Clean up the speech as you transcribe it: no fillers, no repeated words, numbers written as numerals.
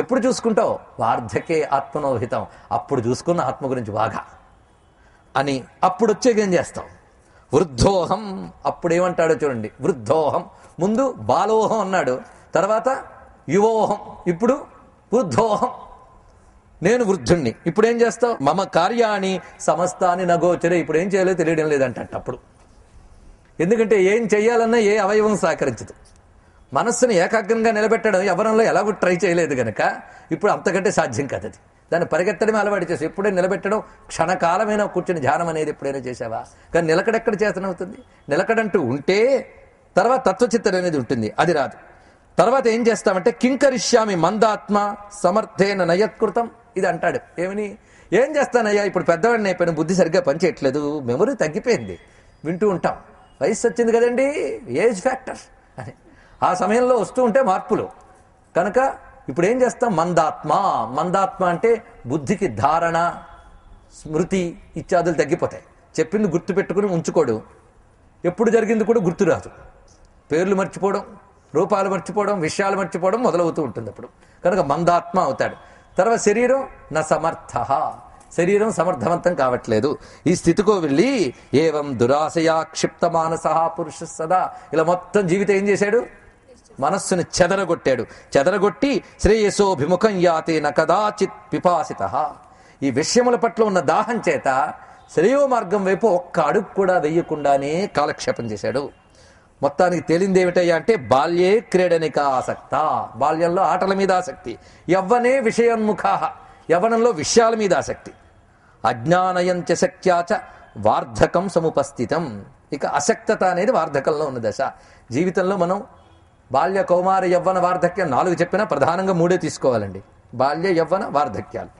ఎప్పుడు చూసుకుంటావు? వార్ధకే ఆత్మనోహితం, అప్పుడు చూసుకున్న ఆత్మ గురించి బాగా అని. అప్పుడు వచ్చేకేం చేస్తావు? వృద్ధోహం, అప్పుడేమంటాడో చూడండి. వృద్ధోహం, ముందు బాలోహం అన్నాడు, తర్వాత యువోహం, ఇప్పుడు వృద్ధోహం, నేను వృద్ధుణ్ణి. ఇప్పుడు ఏం చేస్తావు? మమ కార్యాణి సమస్తాన్ని నగోచరే, ఇప్పుడు ఏం చేయాలో తెలియడం లేదంట అప్పుడు. ఎందుకంటే ఏం చెయ్యాలన్నా ఏ అవయవం సహకరించదు. మనస్సును ఏకాగ్రంగా నిలబెట్టడం ఎవరంలో ఎలాగో ట్రై చేయలేదు గనక ఇప్పుడు అంతకంటే సాధ్యం కాదు. అది దాన్ని పరిగెత్తడమే అలవాటు చేసి ఎప్పుడే నిలబెట్టడం, క్షణకాలమైన కూర్చుని ధ్యానం అనేది ఎప్పుడైనా చేసావా? కానీ నిలకడెక్కడ చేతనవుతుంది? నిలకడంటూ ఉంటే తర్వాత తత్వచిత్తడం అనేది ఉంటుంది, అది రాదు. తర్వాత ఏం చేస్తామంటే కింకరిష్యామి మందాత్మ సమర్థేన నయత్కృతం, ఇది అంటాడు. ఏమని? ఏం చేస్తానయ్యా, ఇప్పుడు పెద్దవాడిని అయిపోయిన, బుద్ధి సరిగ్గా పనిచేయట్లేదు, మెమరీ తగ్గిపోయింది, వింటూ ఉంటాం, వయసు వచ్చింది కదండి, ఏజ్ ఫ్యాక్టర్ అని. ఆ సమయంలో వస్తూ ఉంటే మార్పులు కనుక ఇప్పుడు ఏం చేస్తాం? మందాత్మ. మందాత్మ అంటే బుద్ధికి ధారణ, స్మృతి ఇత్యాదులు తగ్గిపోతాయి. చెప్పింది గుర్తు పెట్టుకుని ఉంచుకోడు, ఎప్పుడు జరిగింది కూడా గుర్తురాదు, పేర్లు మర్చిపోవడం, రూపాలు మర్చిపోవడం, విషయాలు మర్చిపోవడం మొదలవుతూ ఉంటుంది అప్పుడు. కనుక మందాత్మ అవుతాడు. తర్వాత శరీరం న సమర్థ, శరీరం సమర్థవంతం కావట్లేదు. ఈ స్థితికో వెళ్ళి ఏవం దురాశయా క్షిప్త మానస పురుష సదా, ఇలా మొత్తం జీవితం ఏం చేశాడు? మనస్సును చెదరగొట్టాడు. చెదరగొట్టి శ్రేయసోభిముఖం యాతే న కదాచిత్ పిపాసిత, ఈ విషయముల పట్ల ఉన్న దాహం చేత శ్రేయో మార్గం వైపు ఒక్క అడుగు కూడా వెయ్యకుండానే కాలక్షేపం చేశాడు. మొత్తానికి తేలింది ఏమిటయ్యా అంటే బాల్యే క్రీడనిక ఆసక్త, బాల్యంలో ఆటల మీద ఆసక్తి, యవ్వనే విషయోన్ముఖా, యవ్వనంలో విషయాల మీద ఆసక్తి, అజ్ఞానయం చ శక్త్యాచ వార్ధకం సముపస్థితం. ఇక అశక్తత అనేది వార్ధకంలో ఉన్న దశ. జీవితంలో మనం బాల్య, కౌమార, యవ్వన, వార్ధక్యం 4 చెప్పినా ప్రధానంగా 3 తీసుకోవాలండి. బాల్య, యవ్వన, వార్ధక్యాలు.